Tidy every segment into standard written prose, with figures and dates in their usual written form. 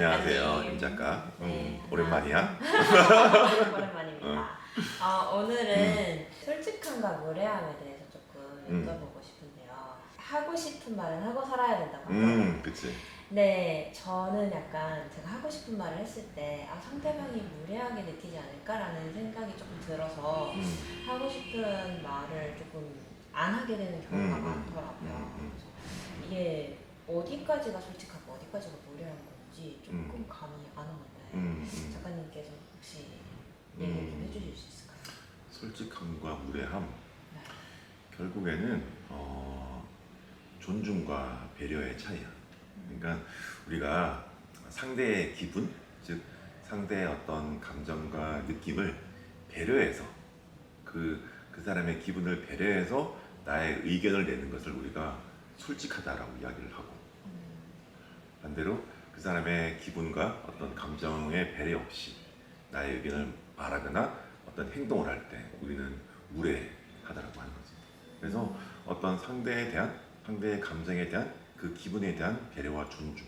안녕하세요, 작가님. 임 작가. 네, 오랜만이야? 오랜만입니다. 오늘은 솔직함과 무례함에 대해서 조금 여쭤보고 싶은데요. 하고 싶은 말은 하고 살아야 된다고 하거든요. 그치. 네, 저는 약간 제가 하고 싶은 말을 했을 때 상대방이 무례하게 느끼지 않을까라는 생각이 조금 들어서 하고 싶은 말을 조금 안 하게 되는 경우가 많더라고요. 그래서 이게 어디까지가 솔직하고 어디까지가 무례한 건지 조금 감이 안 오는데 작가님께서 혹시 얘기 좀 해주실 수 있을까요? 솔직함과 무례함. 네. 결국에는 존중과 배려의 차이야. 그러니까 우리가 상대의 기분, 즉 상대의 어떤 감정과 느낌을 배려해서 그 사람의 기분을 배려해서 나의 의견을 내는 것을 우리가 솔직하다라고 이야기를 하고, 반대로 그 사람의 기분과 어떤 감정에 배려 없이 나의 의견을 말하거나 어떤 행동을 할 때 우리는 무례하다라고 하는 거지. 그래서 어떤 상대에 대한, 상대의 감정에 대한 그 기분에 대한 배려와 존중,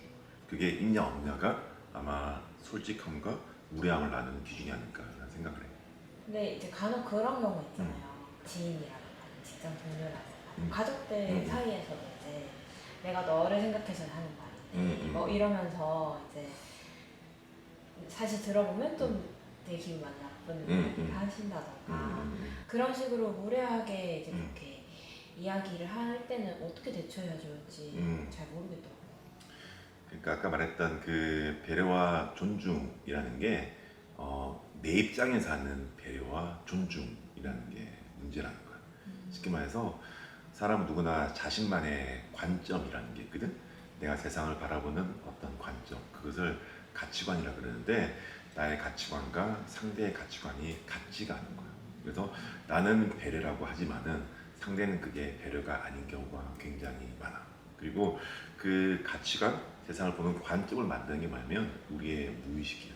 그게 있냐 없냐가 아마 솔직함과 무례함을 나누는 기준이 아닐까라는 생각을 해요. 근데 이제 간혹 그런 경우 있잖아요. 지인이라든가 직장 동료라든가 가족들 사이에서도 이제 내가 너를 생각해서 하는 말인데 뭐 이러면서 이제 사실 들어보면 좀 되게 기분 많이 나쁜 이야기를 하신다던가 그런 식으로 무례하게 이제 그렇게 이야기를 할 때는 어떻게 대처해야 좋을지 잘 모르겠더라고요. 그러니까 아까 말했던 그 배려와 존중이라는 게 내 입장에서 하는 배려와 존중이라는 게 문제라는 거야. 쉽게 말해서 사람 누구나 자신만의 관점이라는 게 있거든. 내가 세상을 바라보는 어떤 관점, 그것을 가치관이라 그러는데 나의 가치관과 상대의 가치관이 같지가 않은 거야. 그래서 나는 배려라고 하지만은 상대는 그게 배려가 아닌 경우가 굉장히 많아. 그리고 그 가치관, 세상을 보는 관점을 만드는 게 뭐냐면 우리의 무의식이야.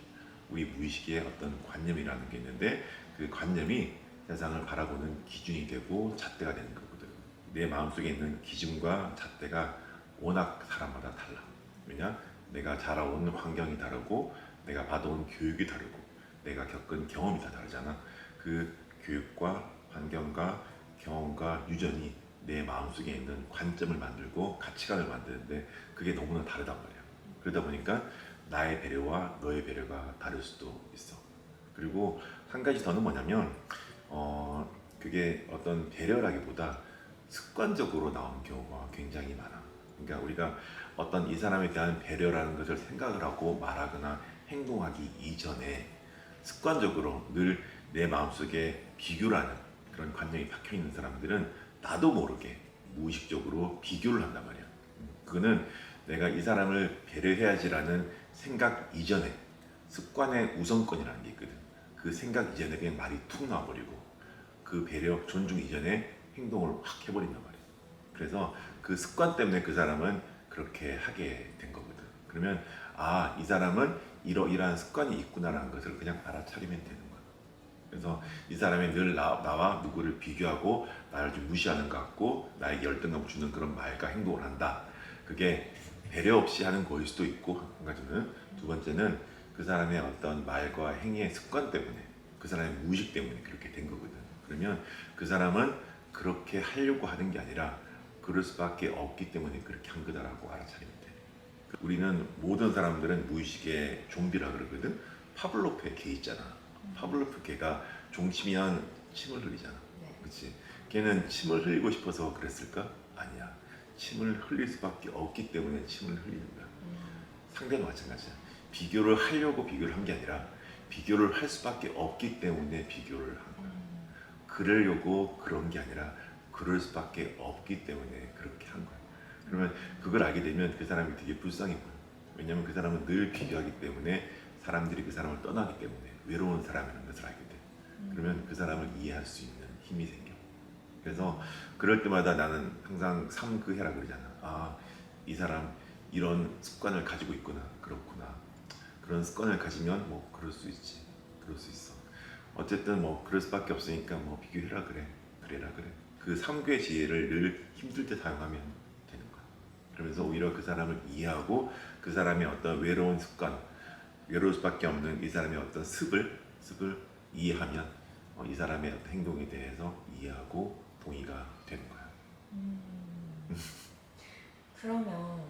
우리 무의식의 어떤 관념이라는 게 있는데 그 관념이 세상을 바라보는 기준이 되고 잣대가 되는 거거든. 내 마음속에 있는 기준과 잣대가 워낙 사람마다 달라. 왜냐? 내가 자라온 환경이 다르고 내가 받아온 교육이 다르고 내가 겪은 경험이 다 다르잖아. 그 교육과 환경과 경험과 유전이 내 마음속에 있는 관점을 만들고 가치관을 만드는데 그게 너무나 다르단 말이야. 그러다 보니까 나의 배려와 너의 배려가 다를 수도 있어. 그리고 한 가지 더는 뭐냐면 그게 어떤 배려라기보다 습관적으로 나오는 경우가 굉장히 많아. 그러니까 우리가 어떤 이 사람에 대한 배려라는 것을 생각을 하고 말하거나 행동하기 이전에 습관적으로 늘 내 마음속에 비교를 하는 그런 관념이 박혀 있는 사람들은 나도 모르게 무의식적으로 비교를 한단 말이야. 그거는 내가 이 사람을 배려해야지라는 생각 이전에 습관의 우선권이라는 게 있거든. 그 생각 이전에 그냥 말이 툭 나와버리고 그 배려, 존중 이전에 행동을 확 해버린단 말이야. 그래서 그 습관 때문에 그 사람은 그렇게 하게 된 거거든. 그러면 이 사람은 이러이러한 습관이 있구나라는 것을 그냥 알아차리면 되는 거야. 그래서 이 사람이 늘 나와 누구를 비교하고 나를 좀 무시하는 것 같고 나에게 열등감을 주는 그런 말과 행동을 한다. 그게 배려 없이 하는 거일 수도 있고, 한 가지는. 두 번째는 그 사람의 어떤 말과 행위의 습관 때문에, 그 사람의 무의식 때문에 그렇게 된 거거든. 그러면 그 사람은 그렇게 하려고 하는 게 아니라 그럴 수밖에 없기 때문에 그렇게 한 거다라고 알아차리면 돼. 우리는 모든 사람들은 무의식의 좀비라 그러거든. 파블로프의 개 있잖아. 파블로프 개가 종치면 침을 흘리잖아. 네. 그치? 걔는 침을 흘리고 싶어서 그랬을까? 아니야. 침을 흘릴 수밖에 없기 때문에 침을 흘리는 거야. 상대도 마찬가지야. 비교를 하려고 비교를 한 게 아니라 비교를 할 수밖에 없기 때문에 비교를 한 거야. 그러려고 그런 게 아니라 그럴 수밖에 없기 때문에 그렇게 한 거야. 그러면 그걸 알게 되면 그 사람이 되게 불쌍해 보여. 왜냐면 그 사람은 늘 비교하기 때문에 사람들이 그 사람을 떠나기 때문에 외로운 사람이라는 것을 알게 돼. 그러면 그 사람을 이해할 수 있는 힘이 생겨. 그래서 그럴 때마다 나는 항상 삼그해라 그러잖아. 이 사람 이런 습관을 가지고 있구나. 그렇구나. 그런 습관을 가지면 뭐 그럴 수 있지. 그럴 수 있어. 어쨌든 뭐 그럴 수밖에 없으니까 뭐 비교해라 그래. 그래라 그래. 그 삼그의 지혜를 늘 힘들 때 사용하면 되는 거야. 그러면서 오히려 그 사람을 이해하고 그 사람의 어떤 외로운 습관, 외로울 수밖에 없는 이 사람의 어떤 습을 이해하면 이 사람의 어떤 행동에 대해서 이해하고 동의가 되는 거야. 그러면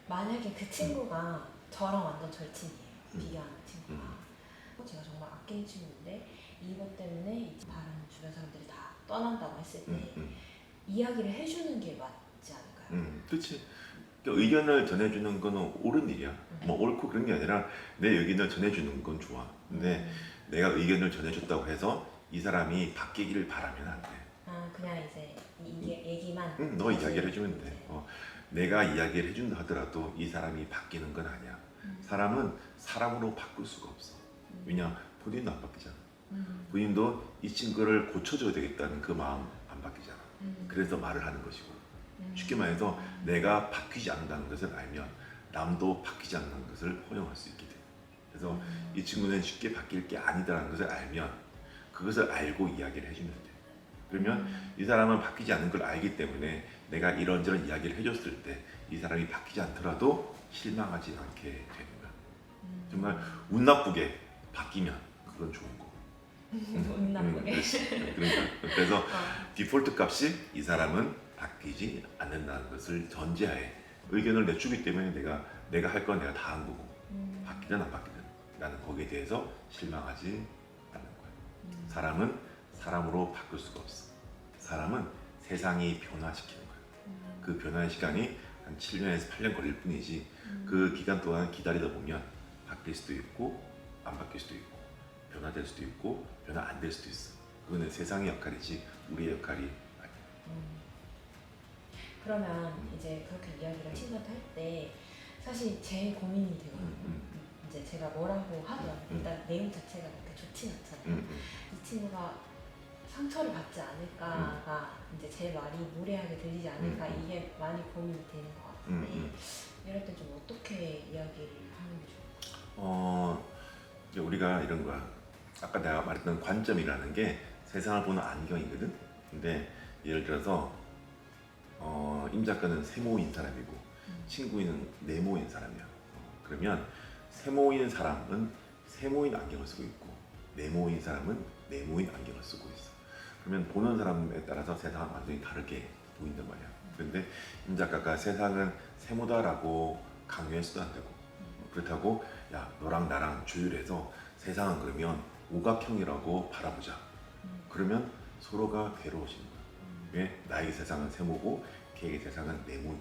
만약에 그 친구가 저랑 완전 절친이에요. 비교하는 친구가. 제가 정말 아끼는 친구인데 이것 때문에 이제 다른 주변 사람들이 다 떠난다고 했을 때 이야기를 해주는 게 맞지 않을까요? 그렇지. 그러니까 의견을 전해주는 거는 옳은 일이야. 뭐 옳고 그런 게 아니라 내 의견을 전해주는 건 좋아. 근데 내가 의견을 전해줬다고 해서 이 사람이 바뀌기를 바라면 안 돼. 아 그냥 이제 이게 얘기만. 너 이야기를 해주면 돼. 내가 이야기를 해준다 하더라도 이 사람이 바뀌는 건 아니야. 사람은 사람으로 바꿀 수가 없어. 왜냐? 본인도 안 바뀌잖아. 본인도 이 친구를 고쳐줘야 되겠다는 그 마음 안 바뀌잖아. 그래서 말을 하는 것이고, 쉽게 말해서 내가 바뀌지 않는다는 것을 알면 남도 바뀌지 않는 것을 허용할 수 있게 돼. 그래서 이 친구는 쉽게 바뀔 게 아니다라는 것을 알면 그것을 알고 이야기를 해주면 돼. 그러면 이 사람은 바뀌지 않는 걸 알기 때문에 내가 이런저런 이야기를 해줬을 때 이 사람이 바뀌지 않더라도 실망하지 않게 되는 거야. 정말 운 나쁘게 바뀌면 그건 좋은 거고. 운 나쁘게. 그러니까 그래서 디폴트 값이 이 사람은 바뀌지 않는다는 것을 전제하에 의견을 내주기 때문에 내가 할 건 내가 다 한 거고, 바뀌든 안 바뀌든 나는 거기에 대해서 실망하지 않는 거야. 사람은 사람으로 바꿀 수가 없어. 사람은 세상이 변화시키는 거야. 그 변화의 시간이 한 7년에서 8년 걸릴 뿐이지 그 기간 동안 기다리다 보면 바뀔 수도 있고 안 바뀔 수도 있고 변화될 수도 있고 변화 안 될 수도 있어. 그거는 세상의 역할이지 우리의 역할이 아니야. 그러면 이제 그렇게 이야기를 친구한테 할 때 사실 제일 고민이 되거든요. 이제 제가 뭐라고 하면 일단 내용 자체가 그렇게 좋진 않잖아요. 이 친구가 상처를 받지 않을까가 이제 제 말이 무례하게 들리지 않을까 이게 많이 고민이 되는 것 같은데 이럴 때 좀 어떻게 이야기를 하는 게 좋을까요? 이제 우리가 이런 거야. 아까 내가 말했던 관점이라는 게 세상을 보는 안경이거든. 근데 예를 들어서 임 작가는 세모인 사람이고 친구는 네모인 사람이야. 그러면 세모인 사람은 세모인 안경을 쓰고 있고 네모인 사람은 네모인 안경을 쓰고 있어. 그러면 보는 사람에 따라서 세상은 완전히 다르게 보인단 말이야. 그런데 임 작가가 세상은 세모다라고 강요해서도 안 되고, 그렇다고 야 너랑 나랑 조율해서 세상은 그러면 오각형이라고 바라보자. 그러면 서로가 괴로워지는 거야. 왜? 나의 세상은 세모고 걔의 세상은 네모이기 때문에.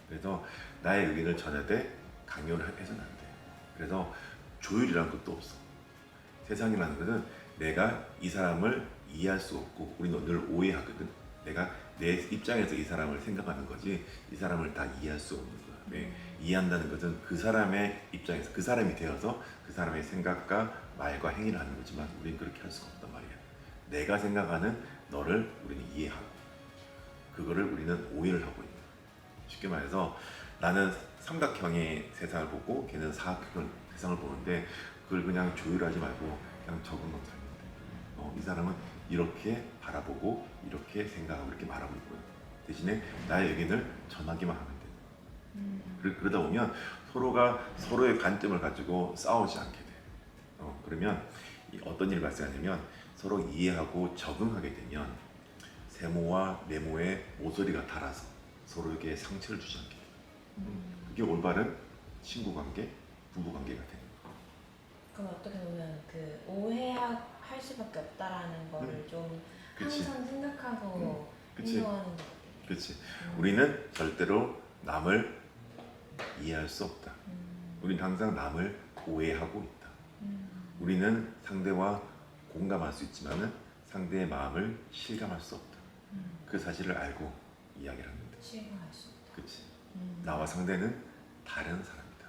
그래서 나의 의견을 전하되 강요를 해서는 안 돼. 그래서 조율이라는 것도 없어. 세상이라는 것은 내가 이 사람을 이해할 수 없고 우리는 늘 오해하거든. 내가 내 입장에서 이 사람을 생각하는 거지 이 사람을 다 이해할 수 없는 거야. 왜? 이해한다는 것은 그 사람의 입장에서 그 사람이 되어서 그 사람의 생각과 말과 행위를 하는 거지만 우리는 그렇게 할 수가 없단 말이야. 내가 생각하는 너를 우리는 이해하고 그거를 우리는 오해를 하고 있는 거야. 쉽게 말해서 나는 삼각형의 세상을 보고 걔는 사각형의 세상을 보는데 그걸 그냥 조율하지 말고 그냥 적응만 살면 돼. 이 사람은 이렇게 바라보고 이렇게 생각하고 이렇게 말하고 있고요. 대신에 나의 의견을 전하기만 하면 돼. 그러다 보면 서로가 서로의 관점을 가지고 싸우지 않게 돼. 그러면 어떤 일이 발생하냐면 서로 이해하고 적응하게 되면 세모와 네모의 모서리가 닳아서 서로에게 상처를 주지 않게 돼. 그게 올바른 친구 관계, 부부 관계가 되는 거야. 그럼 어떻게 보면 그 오해할 수밖에 없다라는 거를 좀 그치. 항상 생각하고 그치. 행동하는 것 같아요. 그렇지. 우리는 절대로 남을 이해할 수 없다. 우리는 항상 남을 오해하고 있다. 우리는 상대와 공감할 수 있지만은 상대의 마음을 실감할 수 없다. 그 사실을 알고 이야기를 합니다. 실감할 수 없다. 그렇지. 나와 상대는 다른 사람이다.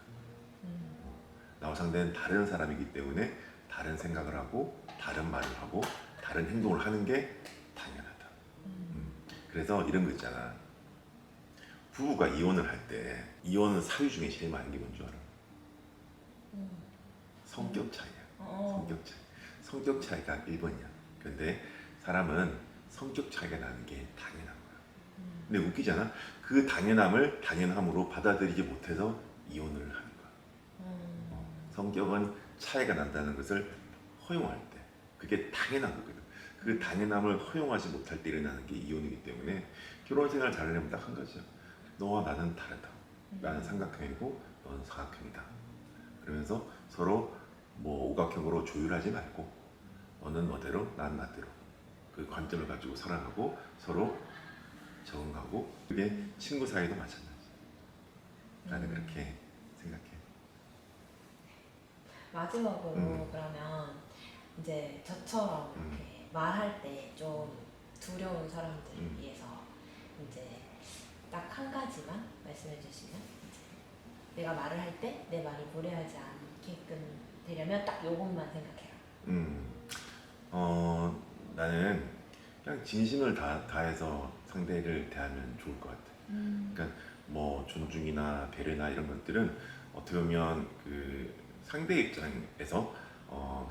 나와 상대는 다른 사람이기 때문에 다른 생각을 하고 다른 말을 하고 다른 행동을 하는 게 당연하다. 그래서 이런 거 있잖아. 부부가 이혼을 할 때 이혼은 사유 중에 제일 많은 게 뭔지 알아? 성격 차이야. 성격 차이. 성격 차이가 1번이야. 그런데 사람은 성격 차이가 나는 게 당연한 거야. 근데 웃기잖아. 그 당연함을 당연함으로 받아들이지 못해서 이혼을 하는 거야. 성격은 차이가 난다는 것을 허용할 때 그게 당연한 거거든. 그 당연함을 허용하지 못할 때 일어나는 게 이혼이기 때문에 결혼 생활 잘하려면 딱 한 가지야. 너와 나는 다르다. 나는 삼각형이고 너는 사각형이다. 그러면서 서로 뭐 오각형으로 조율하지 말고 너는 너대로 난 나대로 그 관점을 가지고 살아가고 서로 적응하고 그게 친구 사이도 마찬가지. 나는 그렇게 생각해. 마지막으로 그러면 이제 저처럼 이렇게 말할 때 좀 두려운 사람들을 위해서 이제 딱 한 가지만 말씀해 주시면 이제 내가 말을 할 때 내 말이 무례하지 않게끔 되려면 딱 요것만 생각해라. 나는 그냥 진심을 다해서 상대를 대하면 좋을 것 같아. 그러니까 뭐 존중이나 배려나 이런 것들은 어떻게 보면 그 상대 입장에서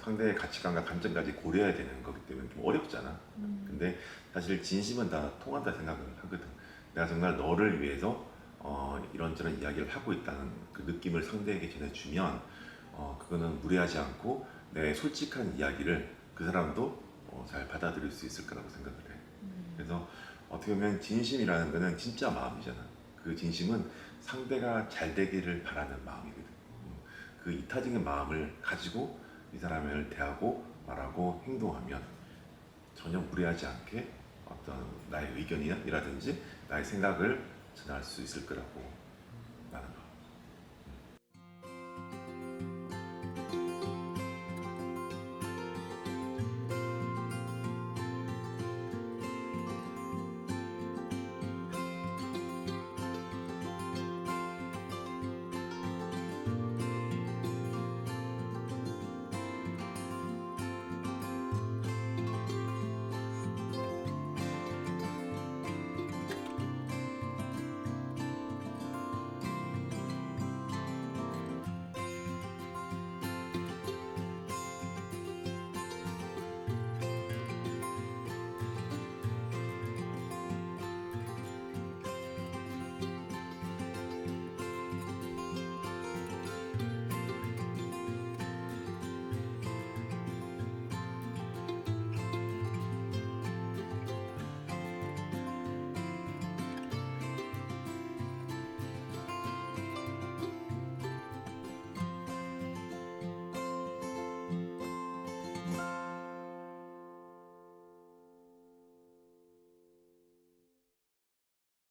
상대의 가치관과 감정까지 고려해야 되는 거기 때문에 좀 어렵잖아. 근데 사실 진심은 다 통한다 생각을 하거든. 내가 정말 너를 위해서 이런저런 이야기를 하고 있다는 그 느낌을 상대에게 전해주면 그거는 무례하지 않고 내 솔직한 이야기를 그 사람도 잘 받아들일 수 있을 거라고 생각을 해. 그래서 어떻게 보면 진심이라는 거는 진짜 마음이잖아. 그 진심은 상대가 잘 되기를 바라는 마음이거든. 그 이타적인 마음을 가지고 이 사람을 대하고 말하고 행동하면 전혀 무례하지 않게 어떤 나의 의견이라든지 나의 생각을 전할 수 있을 거라고 나는 봐.